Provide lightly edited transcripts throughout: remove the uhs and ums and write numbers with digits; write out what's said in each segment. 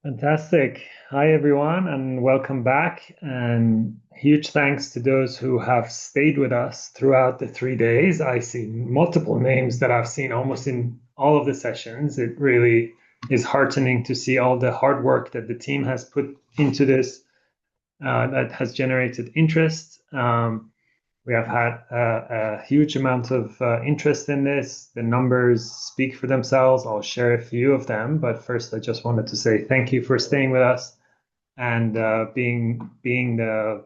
Fantastic. Hi, everyone, and welcome back. And huge thanks to those who have stayed with us throughout the 3 days. I see multiple names that I've seen almost in all of the sessions. It really is heartening to see all the hard work that the team has put into this that has generated interest. We have had a huge amount of interest in this. The numbers speak for themselves. I'll share a few of them, but first, I just wanted to say thank you for staying with us and being the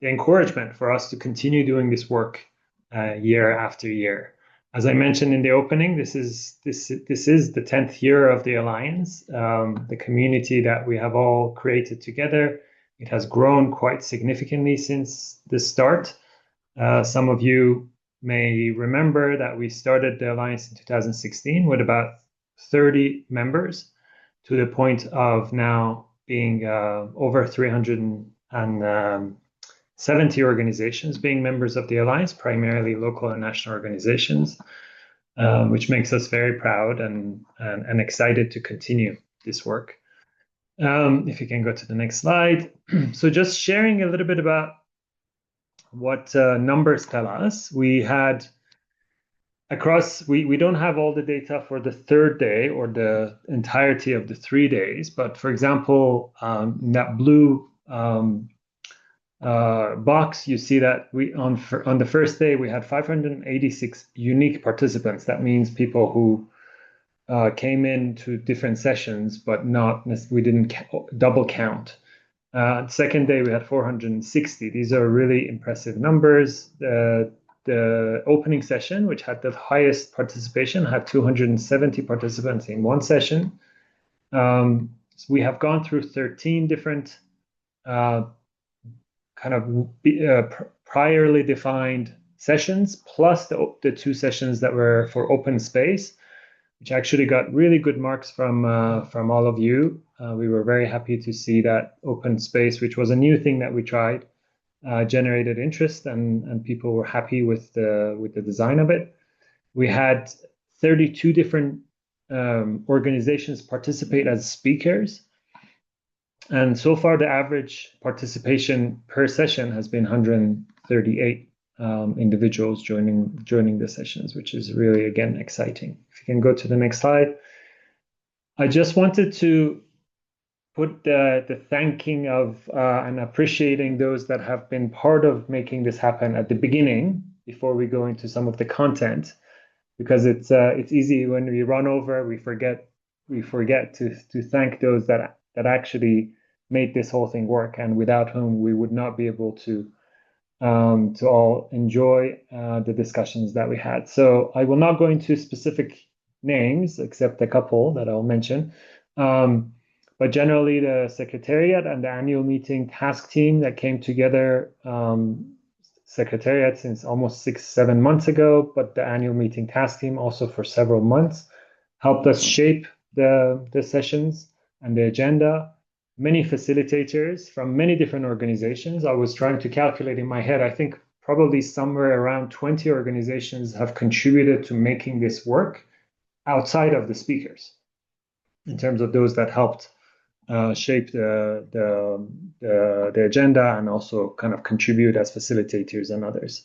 encouragement for us to continue doing this work year after year. As I mentioned in the opening, this is the 10th year of the Alliance, the community that we have all created together. It has grown quite significantly since the start. Some of you may remember that we started the Alliance in 2016 with about 30 members to the point of now being over 370 organizations being members of the Alliance, primarily local and national organizations, which makes us very proud and excited to continue this work. If you can go to the next slide. So just sharing a little bit about what numbers tell us. We had we don't have all the data for the third day or the entirety of the 3 days, but for example, in that blue box, you see that we on the first day we had 586 unique participants. That means people who came into different sessions, but we didn't double count. Second day, we had 460. These are really impressive numbers. The opening session, which had the highest participation, had 270 participants in one session. So we have gone through 13 different kind of priorly defined sessions, plus the two sessions that were for open space, which actually got really good marks from all of you. We were very happy to see that open space, which was a new thing that we tried, generated interest and people were happy with the design of it. We had 32 different organizations participate as speakers. And so far, the average participation per session has been 138 individuals joining the sessions, which is really, again, exciting. If you can go to the next slide. I just wanted to put the thanking of and appreciating those that have been part of making this happen at the beginning before we go into some of the content, because it's easy when we run over, we forget to thank those that actually made this whole thing work, and without whom we would not be able to all enjoy the discussions that we had. So I will not go into specific names, except a couple that I'll mention. But generally, the Secretariat and the annual meeting task team that came together, Secretariat since almost 6-7 months ago, but the annual meeting task team also for several months, helped us shape the sessions and the agenda. Many facilitators from many different organizations. I was trying to calculate in my head, I think probably somewhere around 20 organizations have contributed to making this work outside of the speakers, in terms of those that helped shape the agenda and also kind of contribute as facilitators and others.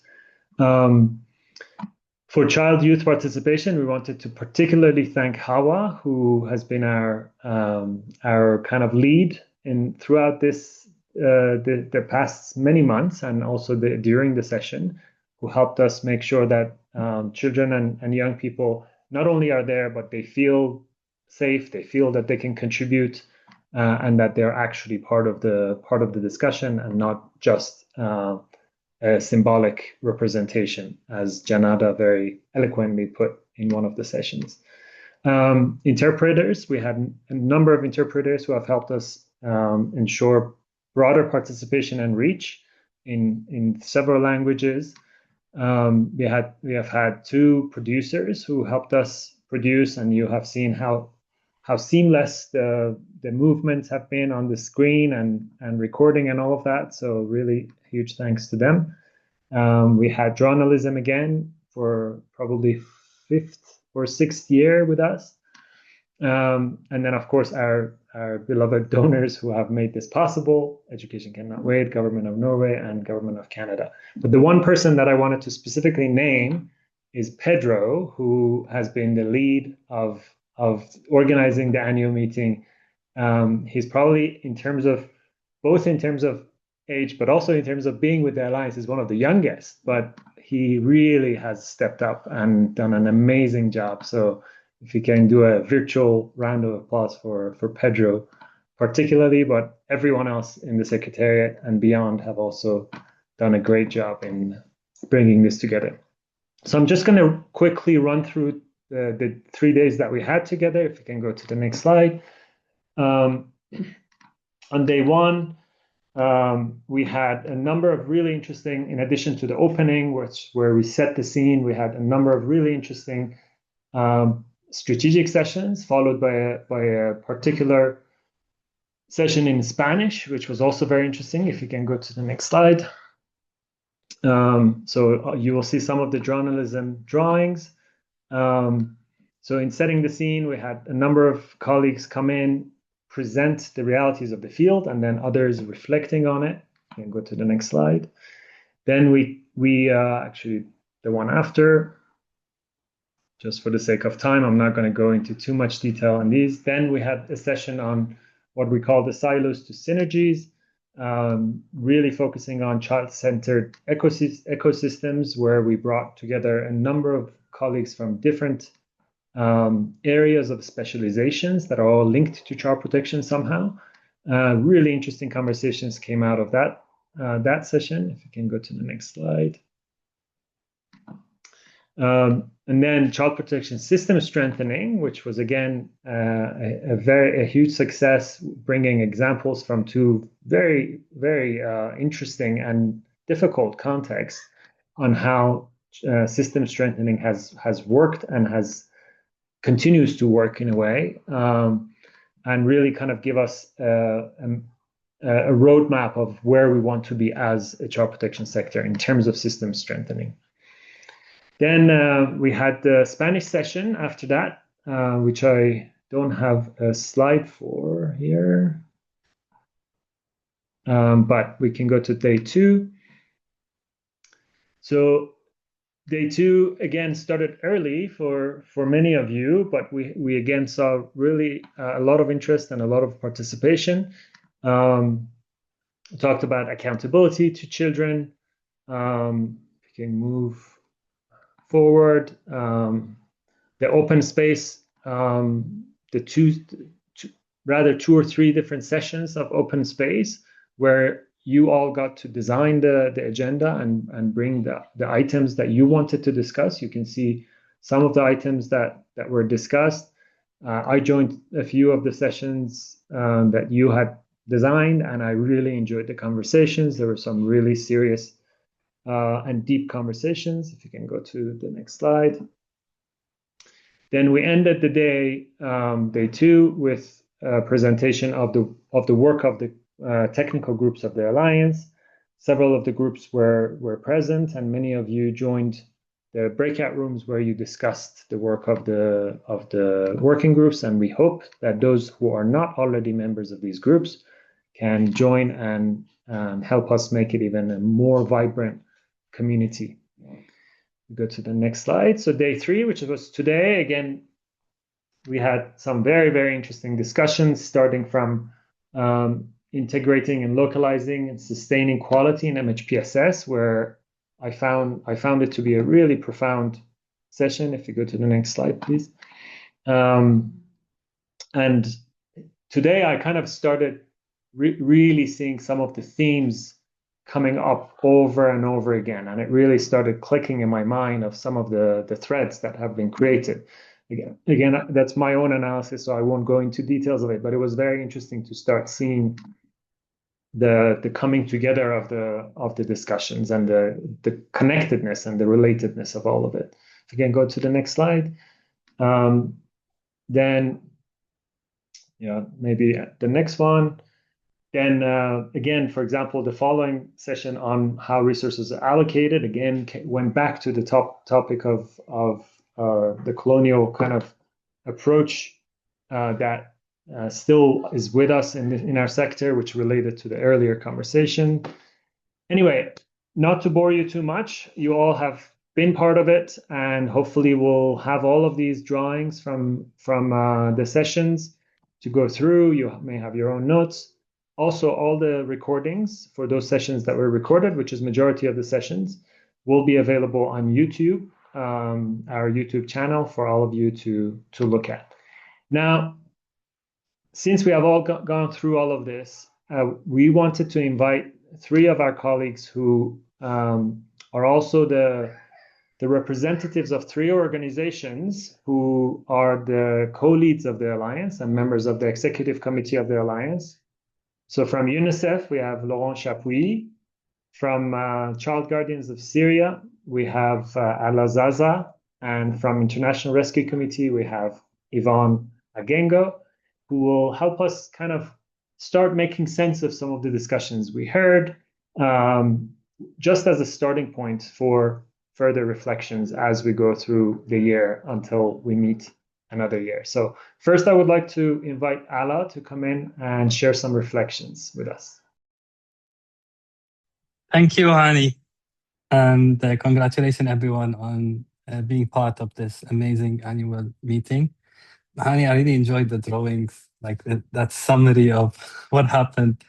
For child youth participation, we wanted to particularly thank Hawa, who has been our kind of lead throughout this the past many months, and also during the session, who helped us make sure that children and young people not only are there, but they feel safe, they feel that they can contribute, and that they're actually part of the discussion and not just a symbolic representation, as Janada very eloquently put in one of the sessions. Interpreters, we had a number of interpreters who have helped us ensure broader participation and reach in several languages. We have had two producers who helped us produce, and you have seen how seamless the movements have been on the screen and recording and all of that. So really huge thanks to them. We had journalism again for probably 5th or 6th year with us. And then, of course, our beloved donors who have made this possible, Education Cannot Wait, Government of Norway, and Government of Canada. But the one person that I wanted to specifically name is Pedro, who has been the lead of organizing the annual meeting. He's probably, in terms of age, but also in terms of being with the Alliance, is one of the youngest, but he really has stepped up and done an amazing job. So if you can do a virtual round of applause for Pedro, particularly, but everyone else in the Secretariat and beyond have also done a great job in bringing this together. So I'm just going to quickly run through the 3 days that we had together. If you can go to the next slide. On day one, we had a number of really interesting, in addition to the opening, where we set the scene, we had a number of really interesting strategic sessions, followed by a particular session in Spanish, which was also very interesting. If you can go to the next slide. So you will see some of the journalism drawings. So in setting the scene, we had a number of colleagues come in, present the realities of the field, and then others reflecting on it. You can go to the next slide. Then we actually, the one after, just for the sake of time, I'm not going to go into too much detail on these. Then we had a session on what we call the silos to synergies, really focusing on child-centered ecosystems, where we brought together a number of colleagues from different areas of specializations that are all linked to child protection somehow. Really interesting conversations came out of that session. If you can go to the next slide. And then child protection system strengthening, which was again a huge success, bringing examples from two very interesting and difficult contexts on how system strengthening has worked and continues to work in a way, and really kind of give us a roadmap of where we want to be as a child protection sector in terms of system strengthening. Then we had the Spanish session after that, which I don't have a slide for here, but we can go to day two. So day two again started early for many of you, but we again saw really a lot of interest and a lot of participation. We talked about accountability to children. We can move forward. The open space, the two or three different sessions of open space where you all got to design the agenda and bring the items that you wanted to discuss. You can see some of the items that were discussed. I joined a few of the sessions that you had designed, and I really enjoyed the conversations. There were some really serious and deep conversations. If you can go to the next slide. Then we ended the day two, with a presentation of the work of the technical groups of the Alliance. Several of the groups were present, and many of you joined the breakout rooms where you discussed the work of the working groups. And we hope that those who are not already members of these groups can join and help us make it even a more vibrant community. We go to the next slide. So day three, which was today, again, we had some very interesting discussions, starting from integrating and localizing and sustaining quality in MHPSS, where I found it to be a really profound session. If you go to the next slide, please. And today I kind of started really seeing some of the themes coming up over and over again, and it really started clicking in my mind of some of the threads that have been created. Again, that's my own analysis, so I won't go into details of it, but it was very interesting to start seeing the coming together of the discussions and the connectedness and the relatedness of all of it. If you can go to the next slide. Then, maybe the nenext one. Then again, for example, the following session on how resources are allocated, again, went back to the topic of the colonial kind of approach that still is with us in our sector, which related to the earlier conversation. Anyway, not to bore you too much, you all have been part of it, and hopefully we'll have all of these drawings from the sessions to go through. You may have your own notes. Also, all the recordings for those sessions that were recorded, which is majority of the sessions, will be available on YouTube, our YouTube channel, for all of you to look at. Now, since we have all gone through all of this, we wanted to invite three of our colleagues who are also the representatives of three organizations who are the co-leads of the Alliance and members of the executive committee of the Alliance. So from UNICEF, we have Laurent Chapuis. From Child Guardians of Syria, we have Alaa Zaza. And from International Rescue Committee, we have Yvonne Agengo, who will help us kind of start making sense of some of the discussions we heard, just as a starting point for further reflections as we go through the year until we meet another year. So first, I would like to invite Alaa to come in and share some reflections with us. Thank you, Hani. And congratulations, everyone, on being part of this amazing annual meeting. Hani, I really enjoyed the drawings, like that summary of what happened.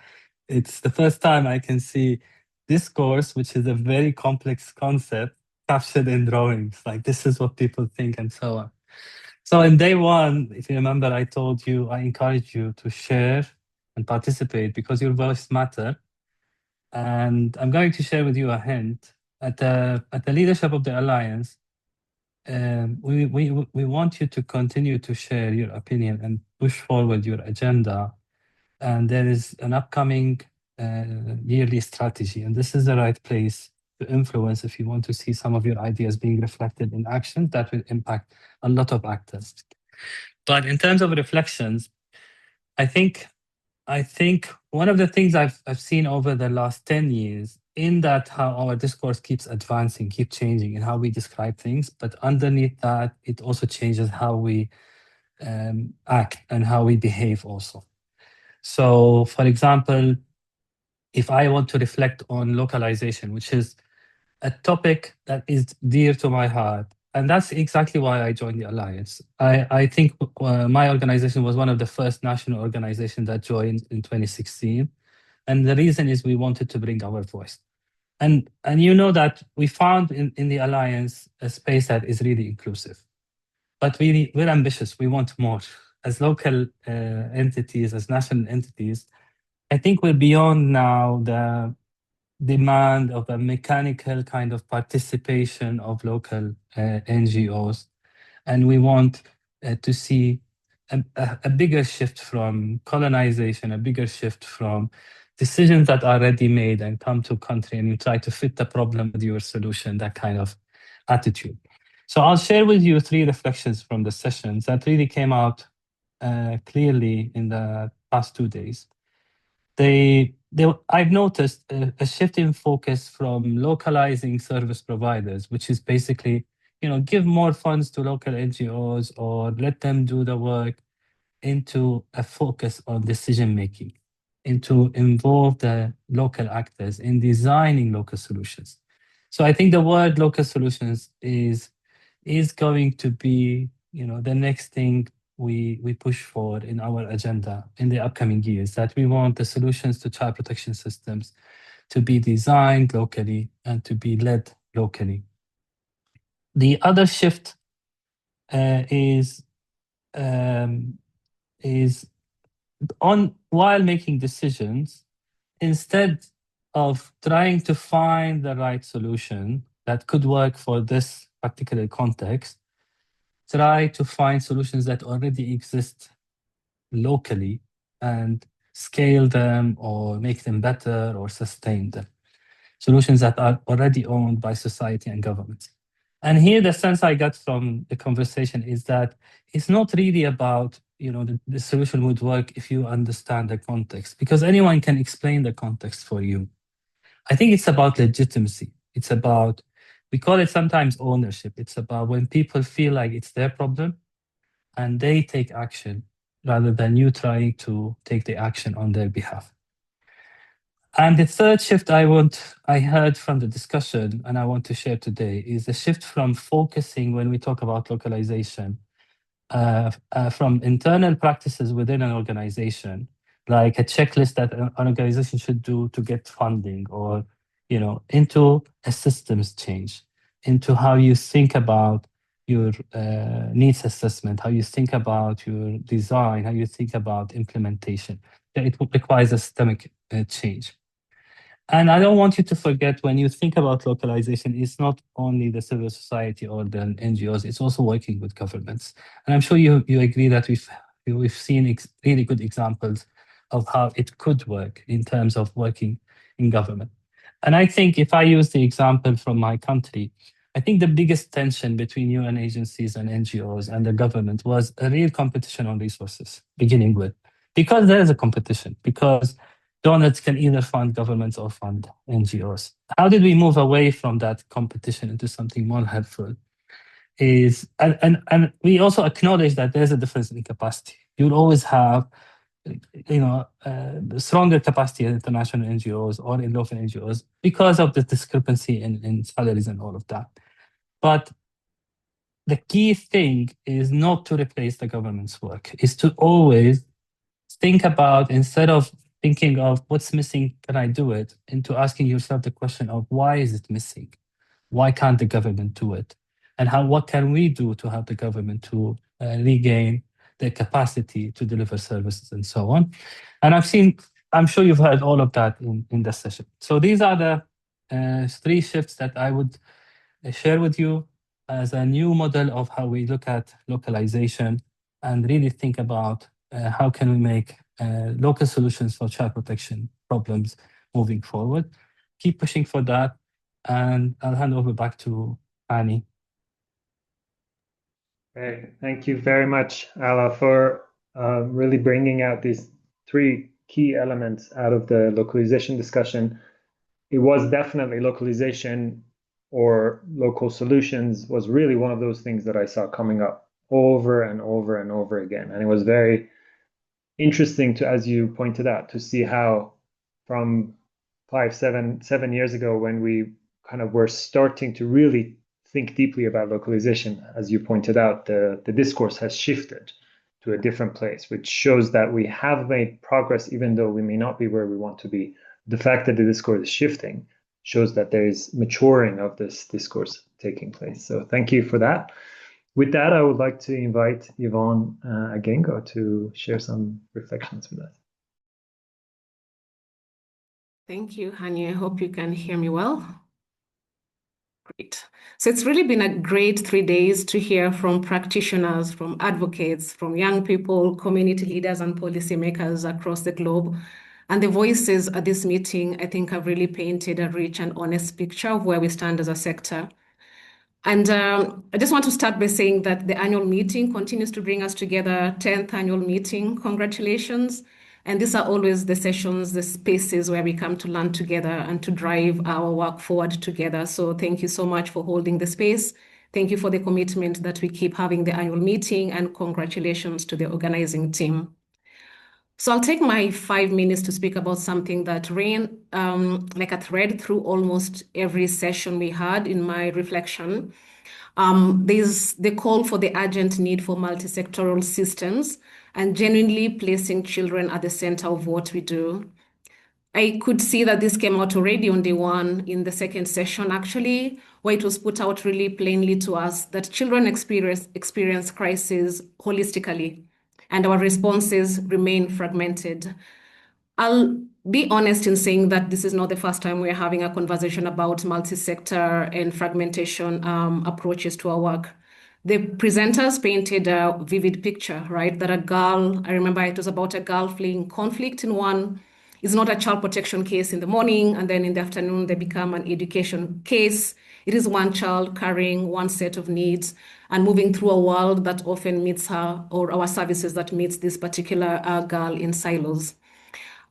It's the first time I can see discourse, which is a very complex concept, captured in drawings. Like, this is what people think and so on. So in day one, if you remember, I told you, I encourage you to share and participate because your voice matter. And I'm going to share with you a hint. At the leadership of the Alliance, we want you to continue to share your opinion and push forward your agenda. And there is an upcoming yearly strategy, and this is the right place to influence if you want to see some of your ideas being reflected in action that will impact a lot of actors. But in terms of reflections, I think one of the things I've seen over the last 10 years in that how our discourse keeps advancing, keep changing in how we describe things, but underneath that, it also changes how we act and how we behave also. So, for example, if I want to reflect on localization, which is a topic that is dear to my heart, and that's exactly why I joined the Alliance. I think my organization was one of the first national organizations that joined in 2016. And the reason is we wanted to bring our voice. And you know that we found in the Alliance a space that is really inclusive. But we're ambitious, we want more. As local entities, as national entities, I think we're beyond now the demand of a mechanical kind of participation of local NGOs. And we want to see a bigger shift from colonization, a bigger shift from decisions that are already made and come to a country and you try to fit the problem with your solution, that kind of attitude. So I'll share with you three reflections from the sessions that really came out clearly in the past 2 days. I've noticed a shift in focus from localizing service providers, which is basically, give more funds to local NGOs or let them do the work, into a focus on decision making, into involve the local actors in designing local solutions. So I think the word local solutions is going to be, the next thing we push for in our agenda in the upcoming years, that we want the solutions to child protection systems to be designed locally and to be led locally. The other shift is on while making decisions, instead of trying to find the right solution that could work for this particular context, try to find solutions that already exist locally and scale them or make them better or sustain them. Solutions that are already owned by society and government. And here the sense I got from the conversation is that it's not really about, the solution would work if you understand the context, because anyone can explain the context for you. I think it's about legitimacy. It's about, we call it sometimes ownership. It's about when people feel like it's their problem and they take action rather than you trying to take the action on their behalf. And the third shift I heard from the discussion and I want to share today is the shift from focusing when we talk about localization from internal practices within an organization, like a checklist that an organization should do to get funding, or into a systems change, into how you think about your needs assessment, how you think about your design, how you think about implementation. It requires a systemic change. And I don't want you to forget, when you think about localization, it's not only the civil society or the NGOs, it's also working with governments. And I'm sure you agree that we've seen really good examples of how it could work in terms of working in government. And I think if I use the example from my country, I think the biggest tension between UN agencies and NGOs and the government was a real competition on resources, beginning with. Because there is a competition, because donors can either fund governments or fund NGOs. How did we move away from that competition into something more helpful? And we also acknowledge that there's a difference in capacity. You'll always have stronger capacity in international NGOs or in local NGOs because of the discrepancy in salaries and all of that. But the key thing is not to replace the government's work, is to always think about, instead of thinking of what's missing, can I do it, into asking yourself the question of why is it missing? Why can't the government do it? And what can we do to help the government to regain their capacity to deliver services and so on? And I'm sure you've heard all of that in this session. So these are the 3 shifts that I would share with you as a new model of how we look at localization and really think about how can we make local solutions for child protection problems moving forward. Keep pushing for that, and I'll hand over back to Hani. Okay, thank you very much, Alaa, for really bringing out these 3 key elements out of the localization discussion. It was definitely localization or local solutions was really one of those things that I saw coming up over and over and over again. And it was very interesting to, as you pointed out, to see how from 7 years ago, when we kind of were starting to really think deeply about localization, as you pointed out, the discourse has shifted to a different place, which shows that we have made progress, even though we may not be where we want to be. The fact that the discourse is shifting shows that there is maturing of this discourse taking place. So thank you for that. With that, I would like to invite Yvonne Agengo to share some reflections with us. Thank you, Hani. I hope you can hear me well. Great. So it's really been a great 3 days to hear from practitioners, from advocates, from young people, community leaders, and policymakers across the globe. And the voices at this meeting, I think, have really painted a rich and honest picture of where we stand as a sector. And I just want to start by saying that the annual meeting continues to bring us together, 10th annual meeting. Congratulations. And these are always the sessions, the spaces where we come to learn together and to drive our work forward together. So thank you so much for holding the space. Thank you for the commitment that we keep having the annual meeting, and congratulations to the organizing team. So I'll take my 5 minutes to speak about something that ran like a thread through almost every session we had in my reflection. There's the call for the urgent need for multi-sectoral systems and genuinely placing children at the center of what we do. I could see that this came out already on day 1 in the second session, actually, where it was put out really plainly to us that children experience crisis holistically, and our responses remain fragmented. I'll be honest in saying that this is not the first time we're having a conversation about multi-sector and fragmentation approaches to our work. The presenters painted a vivid picture, right? That a girl, I remember it was about a girl fleeing conflict in one. It's not a child protection case in the morning, and then in the afternoon, they become an education case. It is one child carrying one set of needs and moving through a world that often meets her, or our services that meets this particular girl in silos.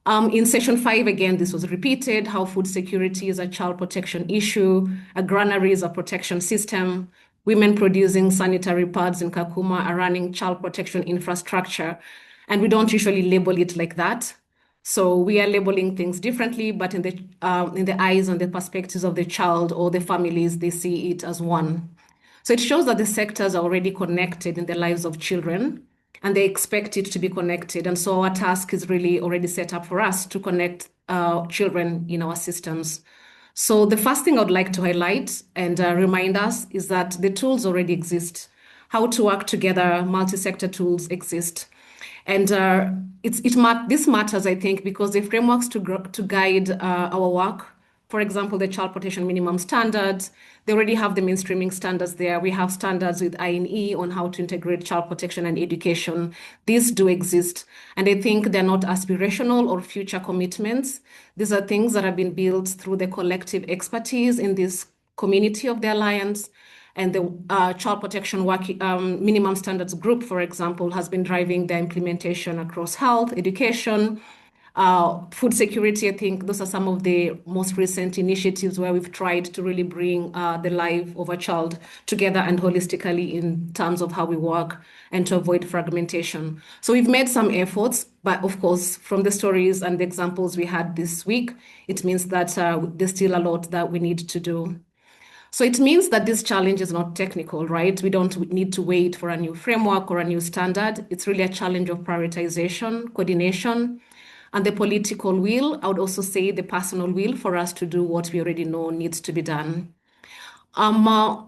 In session 5, again, this was repeated, how food security is a child protection issue, a granary is a protection system, women producing sanitary pads in Kakuma are running child protection infrastructure. And we don't usually label it like that. So we are labeling things differently, but in the eyes and the perspectives of the child or the families, they see it as one. So it shows that the sectors are already connected in the lives of children, and they expect it to be connected. And so our task is really already set up for us to connect children in our systems. So the first thing I would like to highlight and remind us is that the tools already exist. How to work together, multi-sector tools exist. And this matters, I think, because the frameworks to guide our work, for example, the child protection minimum standards, they already have the mainstreaming standards there. We have standards with INE on how to integrate child protection and education. These do exist. And I think they're not aspirational or future commitments. These are things that have been built through the collective expertise in this community of the Alliance. And the child protection minimum standards group, for example, has been driving the implementation across health, education, food security. I think those are some of the most recent initiatives where we've tried to really bring the life of a child together and holistically in terms of how we work and to avoid fragmentation. So we've made some efforts, but of course, from the stories and the examples we had this week, it means that there's still a lot that we need to do. So it means that this challenge is not technical, right? We don't need to wait for a new framework or a new standard. It's really a challenge of prioritization, coordination, and the political will. I would also say the personal will for us to do what we already know needs to be done. I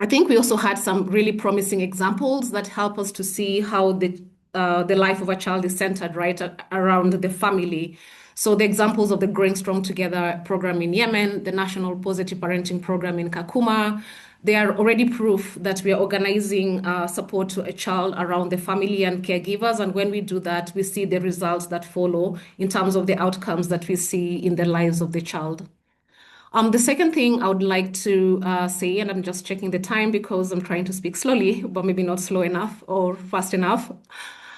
think we also had some really promising examples that help us to see how the life of a child is centered right around the family. So the examples of the Growing Strong Together program in Yemen, the National Positive Parenting Program in Kakuma, they are already proof that we are organizing support to a child around the family and caregivers. And when we do that, we see the results that follow in terms of the outcomes that we see in the lives of the child. The second thing I would like to say, and I'm just checking the time because I'm trying to speak slowly, but maybe not slow enough or fast enough.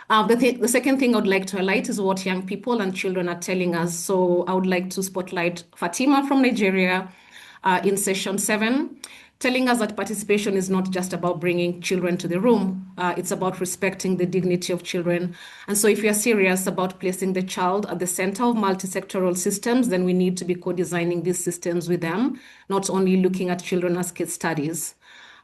The second thing I would like to highlight is what young people and children are telling us. So I would like to spotlight Fatima from Nigeria in session 7, telling us that participation is not just about bringing children to the room. It's about respecting the dignity of children. And so if we are serious about placing the child at the center of multi-sectoral systems, then we need to be co-designing these systems with them, not only looking at children as case studies.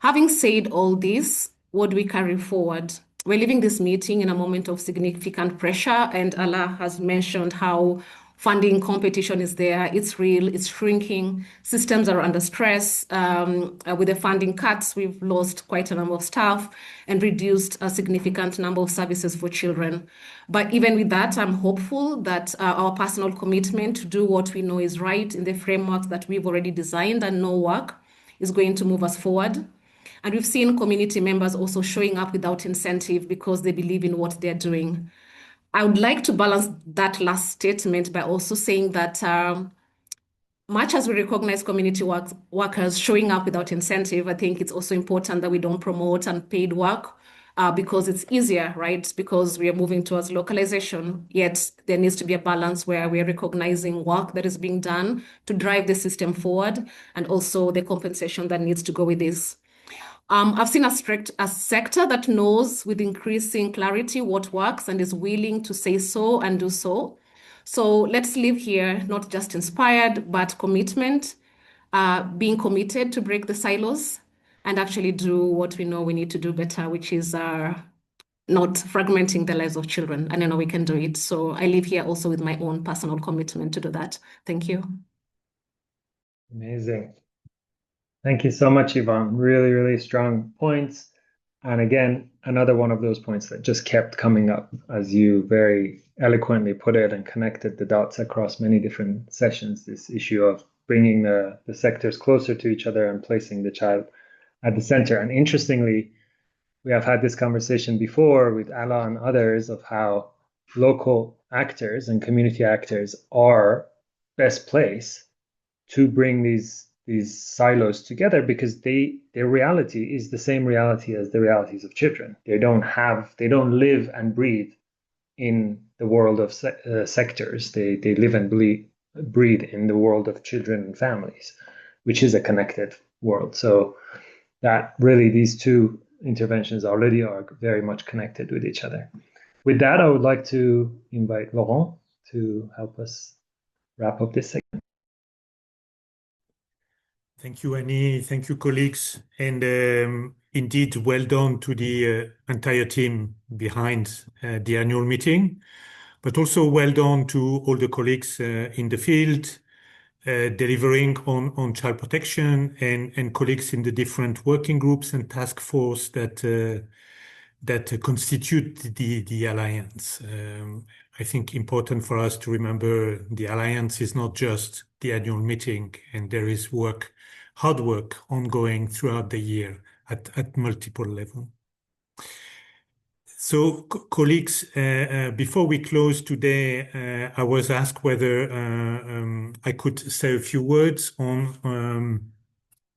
Having said all this, what do we carry forward? We're leaving this meeting in a moment of significant pressure, and Alaa has mentioned how funding competition is there. It's real, it's shrinking. Systems are under stress. With the funding cuts, we've lost quite a number of staff and reduced a significant number of services for children. But even with that, I'm hopeful that our personal commitment to do what we know is right in the framework that we've already designed and know work is going to move us forward. And we've seen community members also showing up without incentive because they believe in what they're doing. I would like to balance that last statement by also saying that much as we recognize community workers showing up without incentive, I think it's also important that we don't promote unpaid work because it's easier, right? Because we are moving towards localization, yet there needs to be a balance where we're recognizing work that is being done to drive the system forward and also the compensation that needs to go with this. I've seen a sector that knows with increasing clarity what works and is willing to say so and do so. So let's live here, not just inspired, but commitment, being committed to break the silos and actually do what we know we need to do better, which is not fragmenting the lives of children. And I know we can do it. So I live here also with my own personal commitment to do that. Thank you. Amazing. Thank you so much, Yvonne. Really, really strong points. And again, another one of those points that just kept coming up as you very eloquently put it and connected the dots across many different sessions, this issue of bringing the sectors closer to each other and placing the child at the center. And interestingly, we have had this conversation before with Alaa and others of how local actors and community actors are best placed to bring these silos together because their reality is the same reality as the realities of children. They don't live and breathe in the world of sectors. They live and breathe in the world of children and families, which is a connected world. So that really these two interventions already are very much connected with each other. With that, I would like to invite Laurent to help us wrap up this segment. Thank you, Hani. Thank you, colleagues. And indeed, well done to the entire team behind the annual meeting, but also well done to all the colleagues in the field, delivering on child protection, and colleagues in the different working groups and task force that constitute the alliance. I think important for us to remember the alliance is not just the annual meeting, and there is hard work ongoing throughout the year at multiple levels. So, colleagues, before we close today, I was asked whether I could say a few words on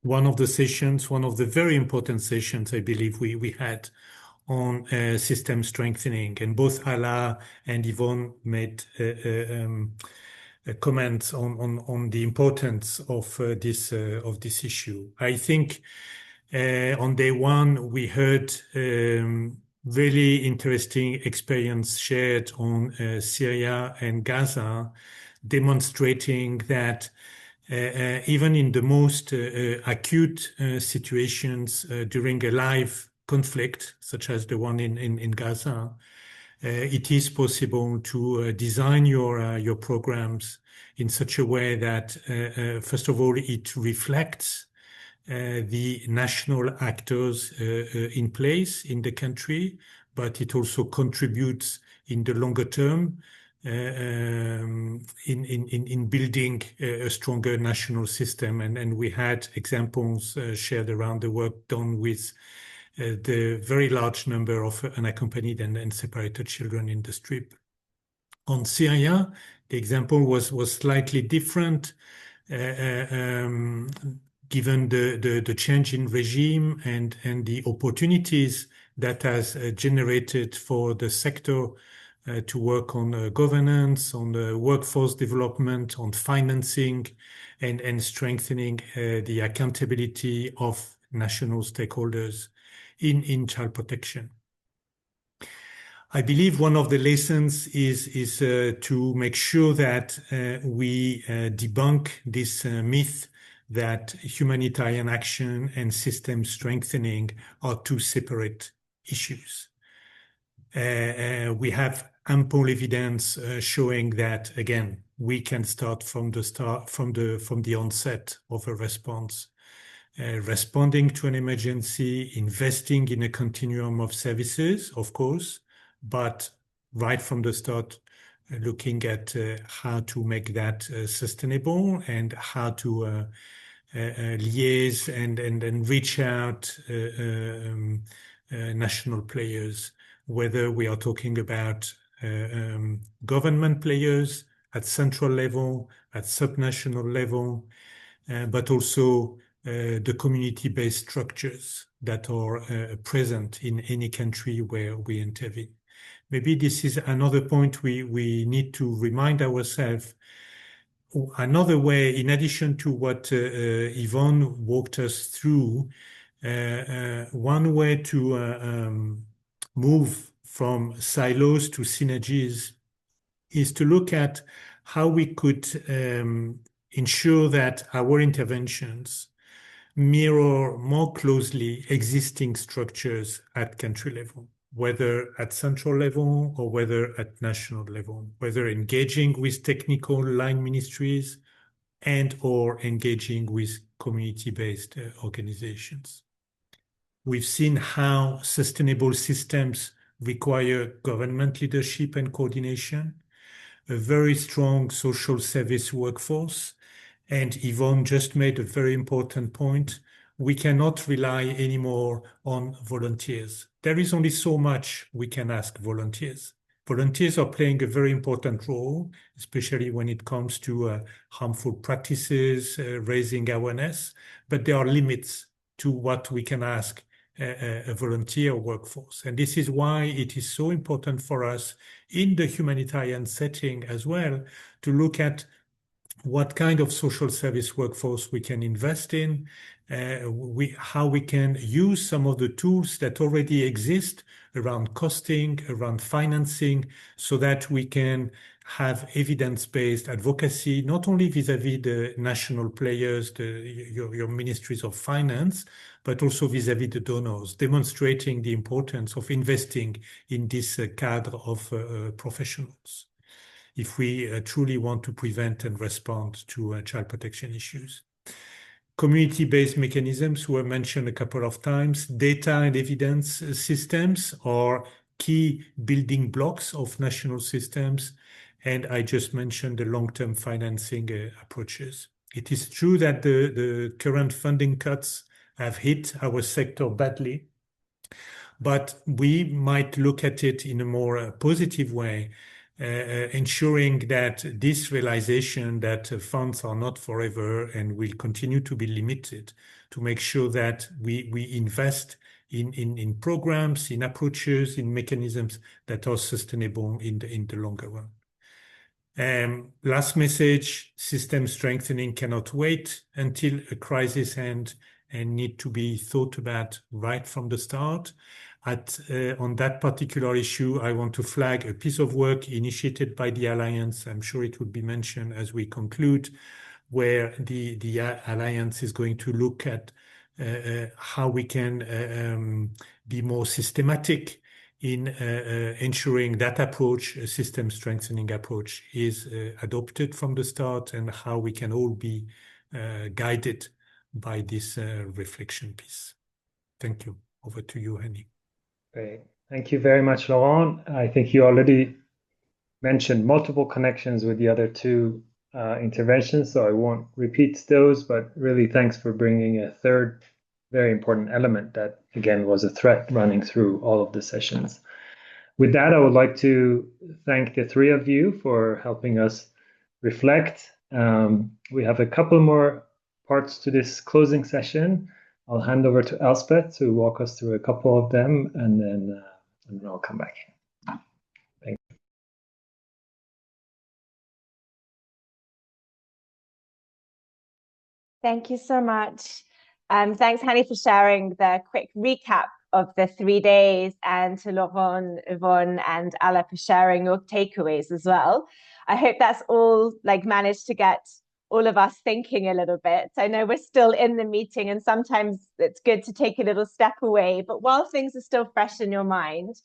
one of the very important sessions I believe we had on system strengthening, and both Alaa and Yvonne made comments on the importance of this issue. I think on day one we heard really interesting experience shared on Syria and Gaza, demonstrating that even in the most acute situations during a live conflict, such as the one in Gaza, it is possible to design your programs in such a way that, first of all, it reflects the national actors in place in the country, but it also contributes in the longer term in building a stronger national system. And we had examples shared around the work done with the very large number of unaccompanied and separated children in the strip. On Syria, the example was slightly different, given the change in regime and the opportunities that has generated for the sector to work on governance, on workforce development, on financing, and strengthening the accountability of national stakeholders in child protection. I believe one of the lessons is to make sure that we debunk this myth that humanitarian action and system strengthening are two separate issues. We have ample evidence showing that, again, we can start from the onset of a response. Responding to an emergency, investing in a continuum of services, of course, but right from the start, looking at how to make that sustainable and how to liaise and reach out national players, whether we are talking about government players at central level, at subnational level, but also the community-based structures that are present in any country where we intervene. Maybe this is another point we need to remind ourselves. Another way, in addition to what Yvonne walked us through, one way to move from silos to synergies is to look at how we could ensure that our interventions mirror more closely existing structures at country level, whether at central level or whether at national level, whether engaging with technical line ministries and or engaging with community-based organizations. We've seen how sustainable systems require government leadership and coordination, a very strong social service workforce, and Yvonne just made a very important point. We cannot rely anymore on volunteers. There is only so much we can ask volunteers. Volunteers are playing a very important role, especially when it comes to harmful practices, raising awareness, but there are limits to what we can ask a volunteer workforce. And this is why it is so important for us in the humanitarian setting as well to look at what kind of social service workforce we can invest in how we can use some of the tools that already exist around costing, around financing, so that we can have evidence-based advocacy, not only vis-à-vis the national players, your ministries of finance, but also vis-à-vis the donors, demonstrating the importance of investing in this cadre of professionals if we truly want to prevent and respond to child protection issues. Community-based mechanisms were mentioned a couple of times. Data and evidence systems are key building blocks of national systems. And I just mentioned the long-term financing approaches. It is true that the current funding cuts have hit our sector badly, but we might look at it in a more positive way, ensuring that this realization that funds are not forever and will continue to be limited, to make sure that we invest in programs, in approaches, in mechanisms that are sustainable in the longer run. Last message, system strengthening cannot wait until a crisis ends and need to be thought about right from the start. On that particular issue, I want to flag a piece of work initiated by the Alliance. I'm sure it would be mentioned as we conclude, where the Alliance is going to look at how we can be more systematic in ensuring that approach, a system strengthening approach, is adopted from the start, and how we can all be guided by this reflection piece. Thank you. Over to you, Hani. Great. Thank you very much, Laurent. I think you already mentioned multiple connections with the other two interventions, so I won't repeat those, but really thanks for bringing a third very important element that, again, was a thread running through all of the sessions. With that, I would like to thank the three of you for helping us reflect. We have a couple more parts to this closing session. I'll hand over to Elspeth to walk us through a couple of them, and then I'll come back. Thank you. Thank you so much. Thanks, Hani, for sharing the quick recap of the 3 days, and to Laurent, Yvonne, and Alaa for sharing your takeaways as well. I hope that's all managed to get all of us thinking a little bit. I know we're still in the meeting, and sometimes it's good to take a little step away, but while things are still fresh in your mind,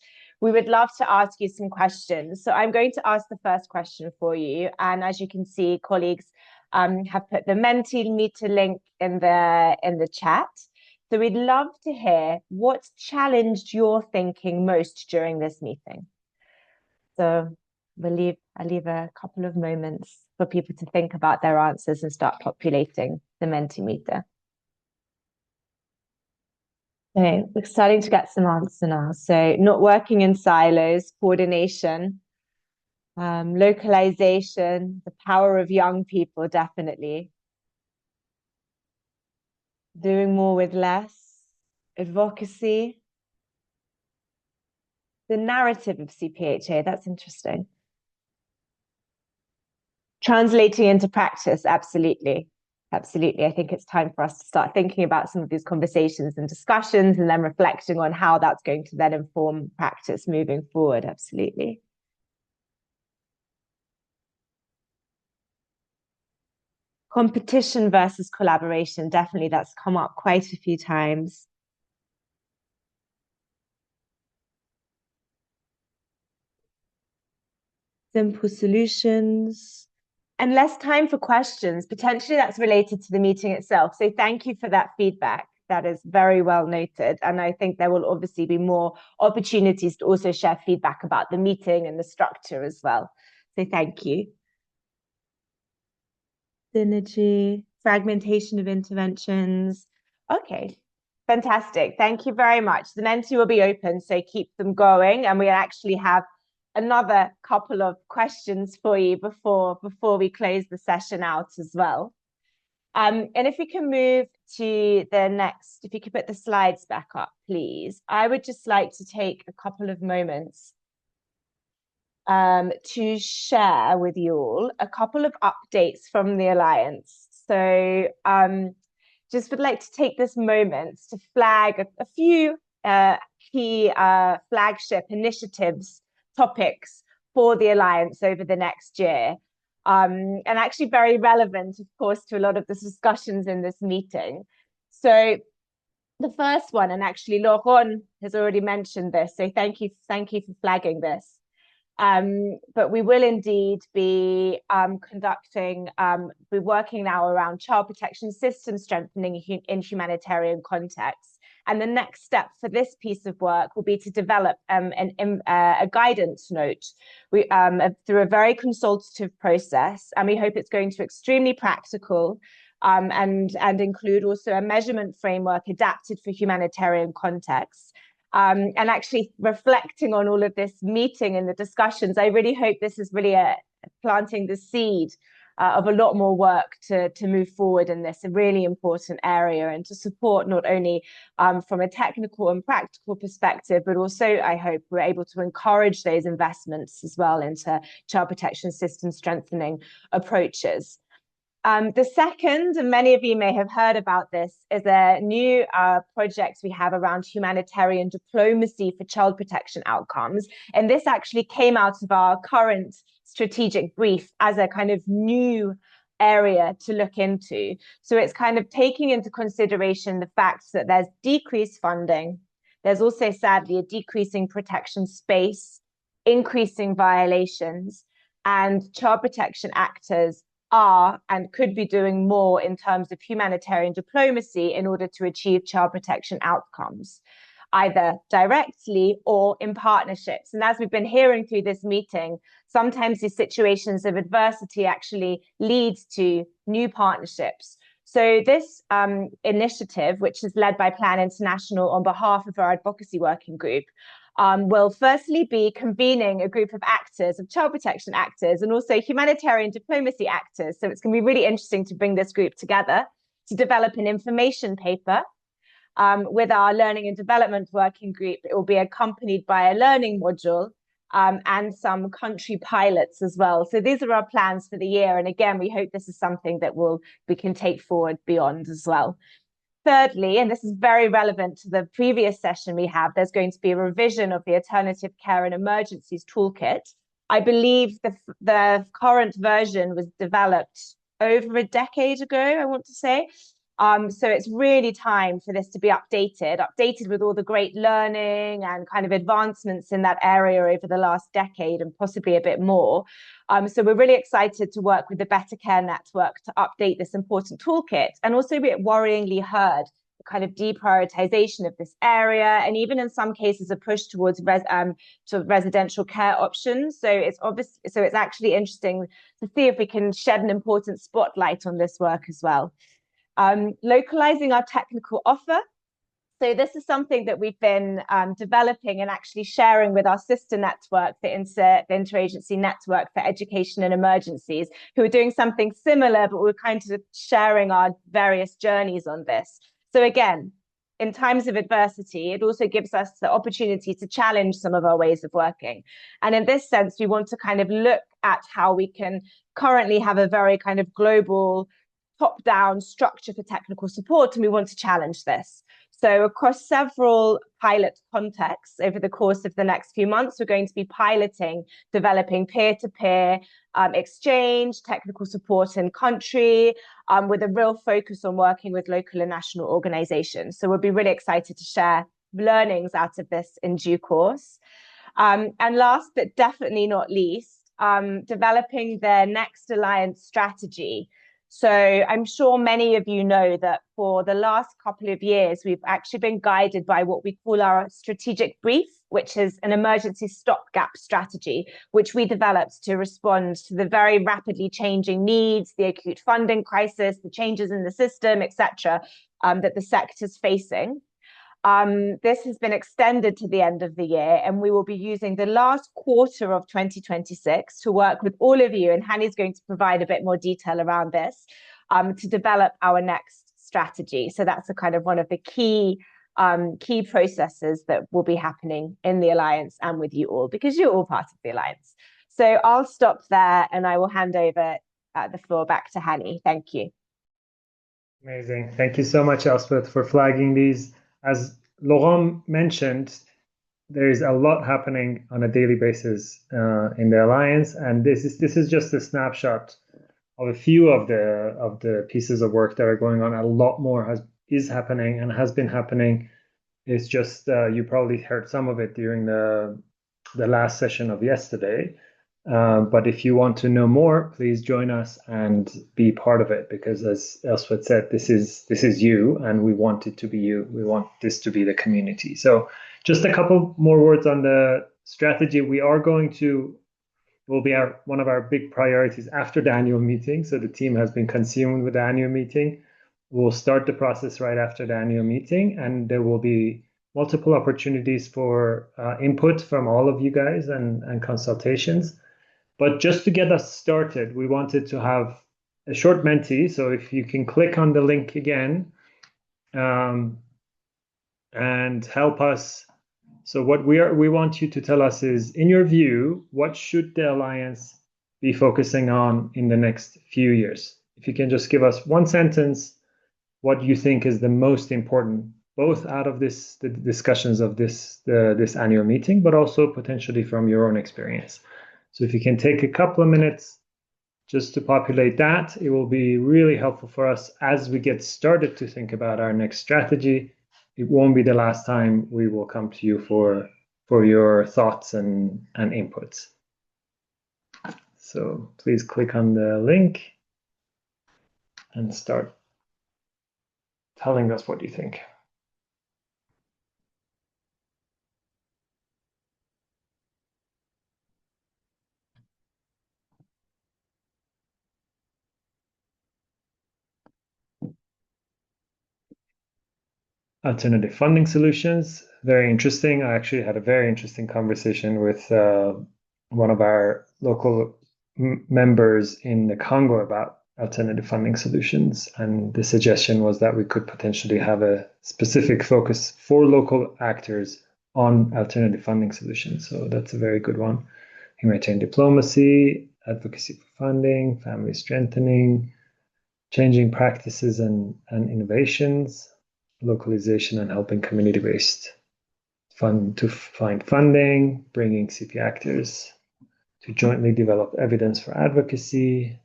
we would love to ask you some questions. So I'm going to ask the first question for you. And as you can see, colleagues have put the Mentimeter link in the chat. So we'd love to hear what's challenged your thinking most during this meeting. So I'll leave a couple of moments for people to think about their answers and start populating the Mentimeter. Okay, we're starting to get some answers now. So not working in silos, coordination, localization, the power of young people, definitely. Doing more with less, advocacy. The narrative of CPHA, that's interesting. Translating into practice, absolutely. Absolutely. I think it's time for us to start thinking about some of these conversations and discussions, and then reflecting on how that's going to then inform practice moving forward. Absolutely. Competition versus collaboration. Definitely, that's come up quite a few times. Simple solutions. And less time for questions. Potentially that's related to the meeting itself. So thank you for that feedback. That is very well noted. And I think there will obviously be more opportunities to also share feedback about the meeting and the structure as well. So thank you. Synergy, fragmentation of interventions. Okay, fantastic. Thank you very much. The Menti will be open, so keep them going. And we actually have another couple of questions for you before we close the session out as well. And if we can move to the next, if you could put the slides back up, please. I would just like to take a couple of moments to share with you all a couple of updates from the Alliance. So just would like to take this moment to flag a few key flagship initiatives, topics for the Alliance over the next year. And actually very relevant, of course, to a lot of the discussions in this meeting. So the first one, and actually Laurent has already mentioned this, so thank you for flagging this. But we will indeed be we're working now around child protection system strengthening in humanitarian contexts. And the next step for this piece of work will be to develop a guidance note through a very consultative process. And we hope it's going to be extremely practical and include also a measurement framework adapted for humanitarian contexts. And actually reflecting on all of this meeting and the discussions, I really hope this is really planting the seed of a lot more work to move forward in this a really important area, and to support not only from a technical and practical perspective, but also I hope we're able to encourage those investments as well into child protection system strengthening approaches. The second, and many of you may have heard about this, is a new project we have around humanitarian diplomacy for child protection outcomes. And this actually came out of our current strategic brief as a kind of new area to look into. So it's kind of taking into consideration the fact that there's decreased funding. There's also, sadly, a decreasing protection space, increasing violations, and child protection actors are and could be doing more in terms of humanitarian diplomacy in order to achieve child protection outcomes, either directly or in partnerships. And as we've been hearing through this meeting, sometimes these situations of adversity actually leads to new partnerships. So this initiative, which is led by Plan International on behalf of our advocacy working group, will firstly be convening a group of actors, of child protection actors, and also humanitarian diplomacy actors. So it's going to be really interesting to bring this group together to develop an information paper with our learning and development working group. It will be accompanied by a learning module and some country pilots as well. So these are our plans for the year. And again, we hope this is something that we can take forward beyond as well. Thirdly, and this is very relevant to the previous session we have, there's going to be a revision of the Alternative Care and Emergencies Toolkit. I believe the current version was developed over a decade ago, I want to say. So it's really time for this to be updated with all the great learning and kind of advancements in that area over the last decade and possibly a bit more. So we're really excited to work with the Better Care Network to update this important toolkit, and also we worryingly heard the kind of deprioritization of this area, and even in some cases a push towards residential care options. So it's actually interesting to see if we can shed an important spotlight on this work as well. Localizing our technical offer. So this is something that we've been developing and actually sharing with our sister network, the Interagency Network for Education and Emergencies, who are doing something similar, but we're kind of sharing our various journeys on this. So again, in times of adversity, it also gives us the opportunity to challenge some of our ways of working. And in this sense, we want to kind of look at how we can currently have a very kind of global top-down structure for technical support, and we want to challenge this. So across several pilot contexts over the course of the next few months, we're going to be piloting, developing peer-to-peer exchange, technical support in country, with a real focus on working with local and national organizations. So we'll be really excited to share learnings out of this in due course. And last, but definitely not least, developing the next alliance strategy. So I'm sure many of you know that for the last couple of years, we've actually been guided by what we call our strategic brief, which is an emergency stopgap strategy, which we developed to respond to the very rapidly changing needs, the acute funding crisis, the changes in the system, etc., that the sector's facing. This has been extended to the end of the year, and we will be using the last quarter of 2026 to work with all of you, and Hani's going to provide a bit more detail around this, to develop our next strategy. So that's a kind of one of the key processes that will be happening in the Alliance and with you all, because you're all part of the Alliance. So I'll stop there and I will hand over the floor back to Hani. Thank you. Amazing. Thank you so much, Elspeth, for flagging these. As Laurent mentioned, there's a lot happening on a daily basis in the Alliance, and this is just a snapshot of a few of the pieces of work that are going on. A lot more is happening and has been happening. It's just you probably heard some of it during the last session of yesterday. But if you want to know more, please join us and be part of it, because as Elspeth said, this is you, and we want it to be you. We want this to be the community. So just a couple more words on the strategy. We are going to will be one of our big priorities after the annual meeting. So the team has been consumed with the annual meeting. We'll start the process right after the annual meeting, and there will be multiple opportunities for input from all of you guys and consultations. But just to get us started, we wanted to have a short Menti. So if you can click on the link again and help us. So what we want you to tell us is, in your view, what should the Alliance be focusing on in the next few years? If you can just give us one sentence, what you think is the most important, both out of the discussions of this annual meeting, but also potentially from your own experience. So if you can take a couple of minutes just to populate that, it will be really helpful for us as we get started to think about our next strategy. It won't be the last time we will come to you for your thoughts and inputs. So please click on the link and start telling us what you think. Alternative funding solutions, very interesting. I actually had a very interesting conversation with one of our local members in the Congo about alternative funding solutions, and the suggestion was that we could potentially have a specific focus for local actors on alternative funding solutions. So that's a very good one. Humanitarian diplomacy, advocacy for funding, family strengthening, changing practices and innovations, localization and helping community-based fund to find funding, bringing CP actors to jointly develop evidence for advocacy.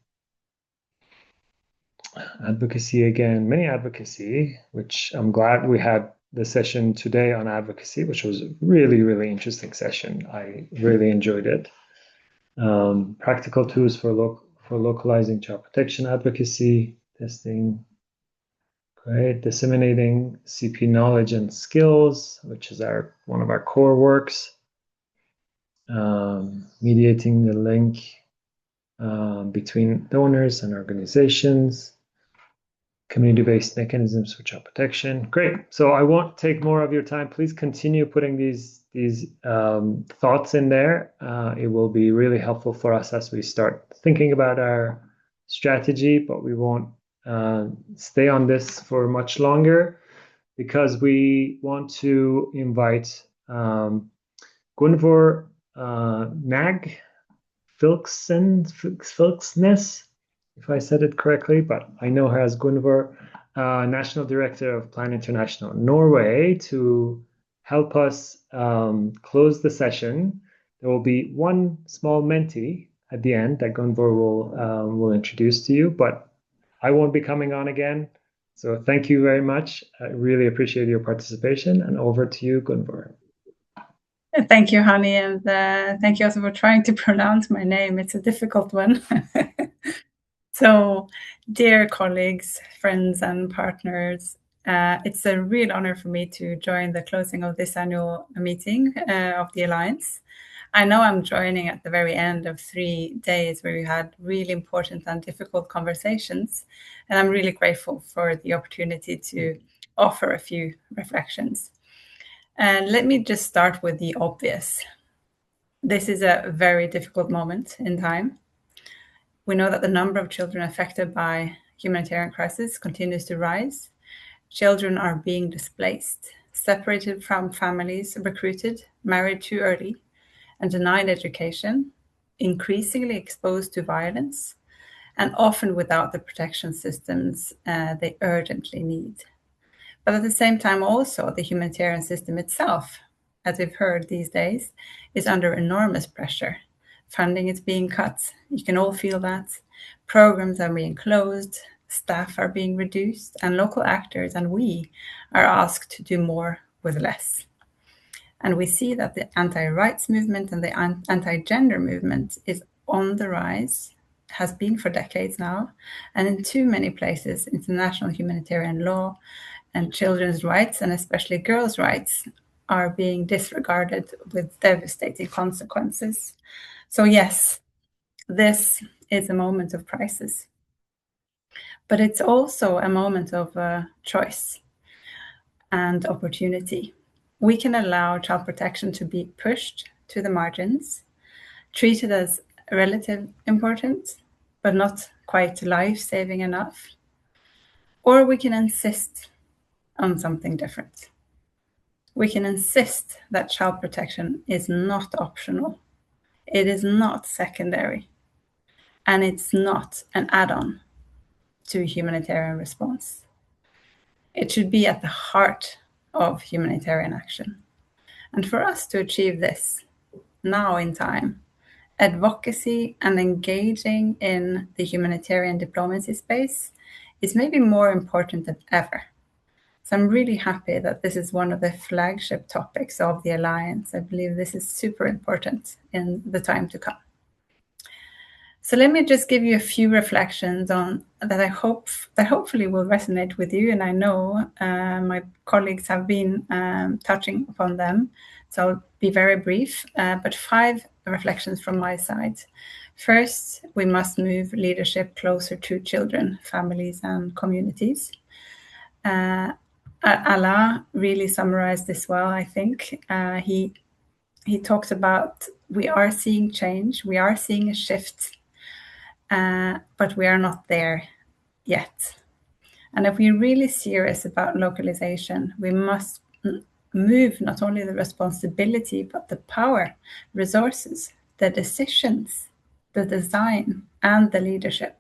Advocacy again, many advocacy, which I'm glad we had the session today on advocacy, which was a really, really interesting session. I really enjoyed it. Practical tools for localizing child protection advocacy, testing. Great, disseminating CP knowledge and skills, which is one of our core works. Mediating the link between donors and organizations. Community-based mechanisms for child protection. Great. So I won't take more of your time. Please continue putting these thoughts in there. It will be really helpful for us as we start thinking about our strategy, but we won't stay on this for much longer, because we want to invite Gunvor Knag, Fylkesnes, if I said it correctly, but I know her as Gunvor, National Director of Plan International Norway, to help us close the session. There will be one small Menti at the end that Gunvor will introduce to you, but I won't be coming on again. So thank you very much. I really appreciate your participation, and over to you, Gunvor. Thank you, Hani, and thank you also for trying to pronounce my name. It's a difficult one. So, dear colleagues, friends, and partners, it's a real honor for me to join the closing of this annual meeting of the Alliance. I know I'm joining at the very end of 3 days where we had really important and difficult conversations, and I'm really grateful for the opportunity to offer a few reflections. And let me just start with the obvious. This is a very difficult moment in time. We know that the number of children affected by humanitarian crisis continues to rise. Children are being displaced, separated from families, recruited, married too early, and denied education, increasingly exposed to violence, and often without the protection systems they urgently need. But at the same time, also, the humanitarian system itself, as we've heard these days, is under enormous pressure. Funding is being cut. You can all feel that. Programs are being closed, staff are being reduced, and local actors and we are asked to do more with less. And we see that the anti-rights movement and the anti-gender movement is on the rise, has been for decades now, and in too many places, international humanitarian law and children's rights, and especially girls' rights, are being disregarded with devastating consequences. So yes, this is a moment of crisis, but it's also a moment of choice and opportunity. We can allow child protection to be pushed to the margins, treated as relative important, but not quite life-saving enough. Or we can insist on something different. We can insist that child protection is not optional. It is not secondary. And it's not an add-on to a humanitarian response. It should be at the heart of humanitarian action. And for us to achieve this, now in time, advocacy and engaging in the humanitarian diplomacy space is maybe more important than ever. So I'm really happy that this is one of the flagship topics of the Alliance. I believe this is super important in the time to come. So let me just give you a few reflections on that I hope that hopefully will resonate with you, and I know my colleagues have been touching upon them. So I'll be very brief, but 5 reflections from my side. First, we must move leadership closer to children, families, and communities. Alaa really summarized this well, I think. He talks about we are seeing change, we are seeing a shift, but we are not there yet. And if we're really serious about localization, we must move not only the responsibility, but the power, resources, the decisions, the design, and the leadership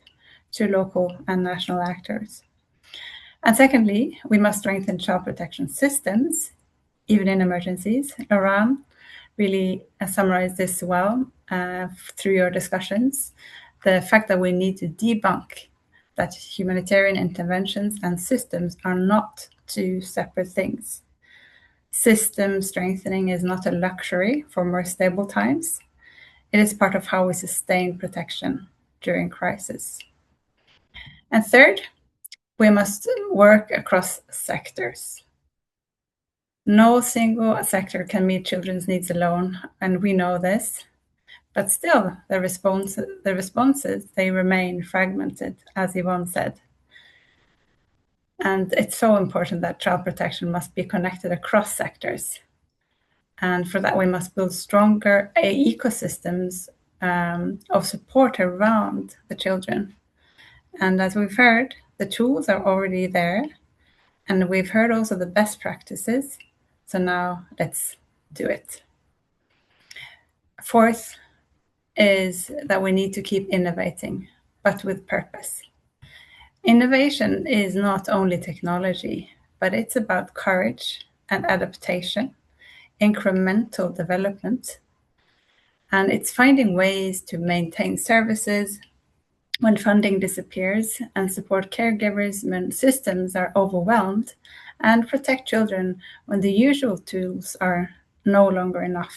to local and national actors. And secondly, we must strengthen child protection systems, even in emergencies. Laurent really summarized this well through your discussions. The fact that we need to debunk that humanitarian interventions and systems are not 2 separate things. System strengthening is not a luxury for more stable times. It is part of how we sustain protection during crisis. And third, we must work across sectors. No single sector can meet children's needs alone, and we know this. But still, the responses, they remain fragmented, as Yvonne said. And it's so important that child protection must be connected across sectors. And for that, we must build stronger ecosystems of support around the children. And as we've heard, the tools are already there. And we've heard also the best practices. So now let's do it. Fourth is that we need to keep innovating, but with purpose. Innovation is not only technology, but it's about courage and adaptation, incremental development, and it's finding ways to maintain services when funding disappears and support caregivers when systems are overwhelmed, and protect children when the usual tools are no longer enough.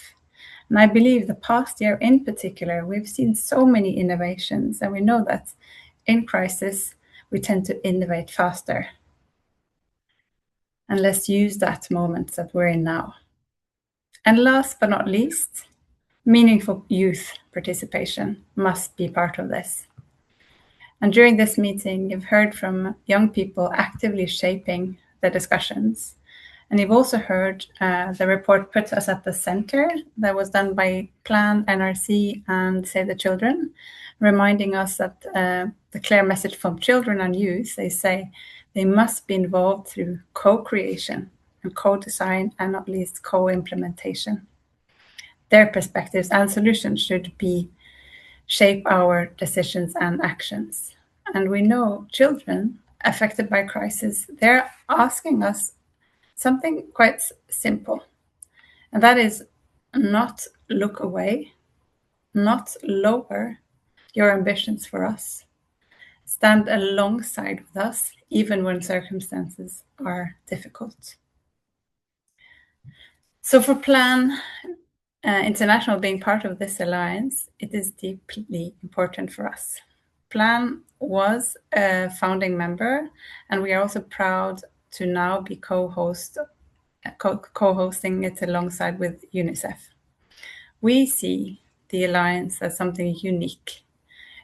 And I believe the past year in particular, we've seen so many innovations, and we know that in crisis, we tend to innovate faster. And let's use that moment that we're in now. And last but not least, meaningful youth participation must be part of this. And during this meeting, you've heard from young people actively shaping the discussions. And you've also heard the report Put Us at the Center that was done by Plan, NRC, and Save the Children, reminding us that the clear message from children and youth, they say they must be involved through co-creation and co-design and not least co-implementation. Their perspectives and solutions should be shape our decisions and actions. And we know children affected by crisis, they're asking us something quite simple, and that is not look away, not lower your ambitions for us. Stand alongside with us, even when circumstances are difficult. So for Plan International being part of this alliance, it is deeply important for us. Plan was a founding member, and we are also proud to now be co-hosting it alongside with UNICEF. We see the alliance as something unique,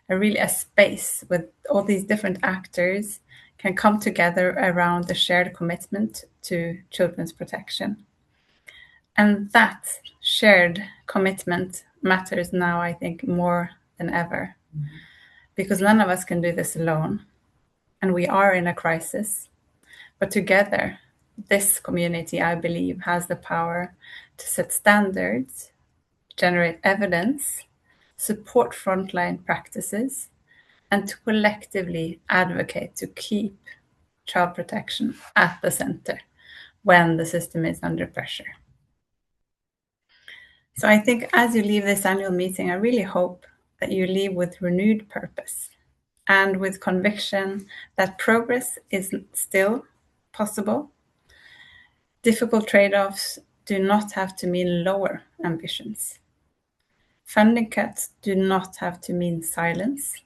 a space with all these different actors can come together around the shared commitment to children's protection. And that shared commitment matters now, I think, more than ever, because none of us can do this alone. And we are in a crisis, but together, this community, I believe, has the power to set standards, generate evidence, support frontline practices, and to collectively advocate to keep child protection at the center when the system is under pressure. So I think as you leave this annual meeting, I really hope that you leave with renewed purpose and with conviction that progress is still possible. Difficult trade-offs do not have to mean lower ambitions. Funding cuts do not have to mean silence.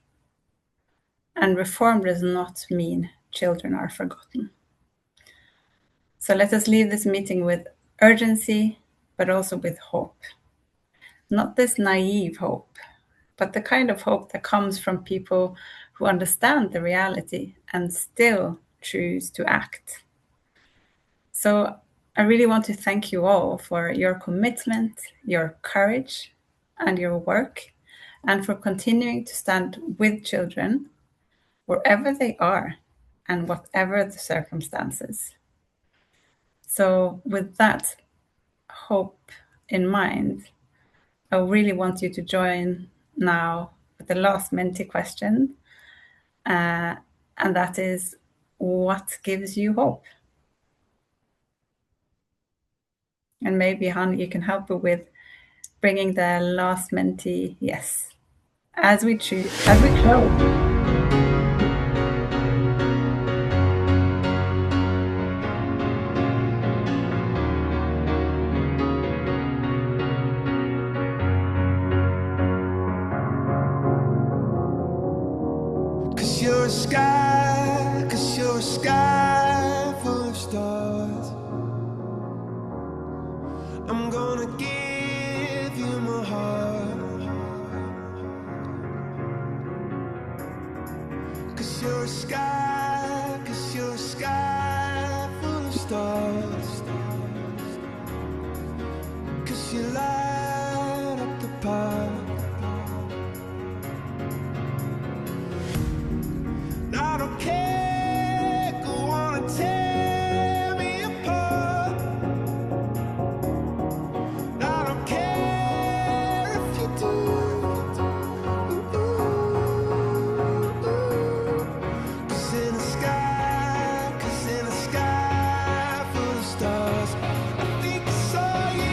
And reform does not mean children are forgotten. So let us leave this meeting with urgency, but also with hope. Not this naive hope, but the kind of hope that comes from people who understand the reality and still choose to act. So I really want to thank you all for your commitment, your courage, and your work, and for continuing to stand with children wherever they are and whatever the circumstances. So with that hope in mind, I really want you to join now with the last Menti question, and that is, what gives you hope? And maybe, Hani, you can help with bringing the last Menti yes as we close. Cause you're a sky full of stars. I'm gonna give you my heart. Cause you're a sky full of stars. Cause you light up the path. I don't care, go on and tear me apart. I don't care if you do. Cause in the sky full of stars, I think I saw you.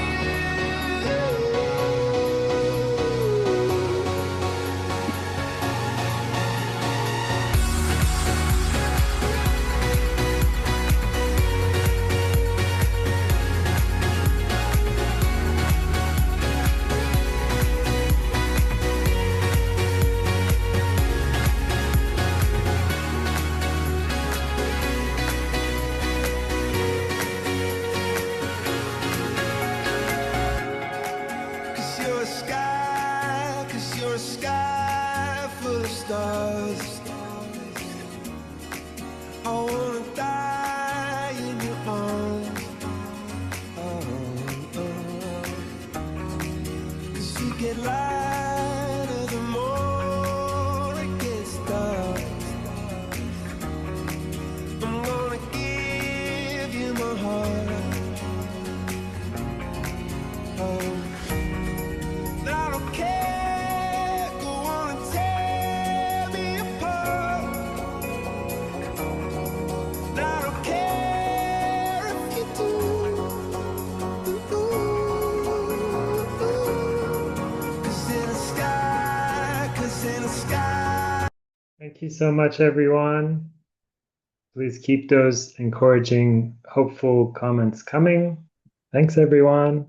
you so much, everyone. Please keep those encouraging, hopeful comments coming. Thanks, everyone.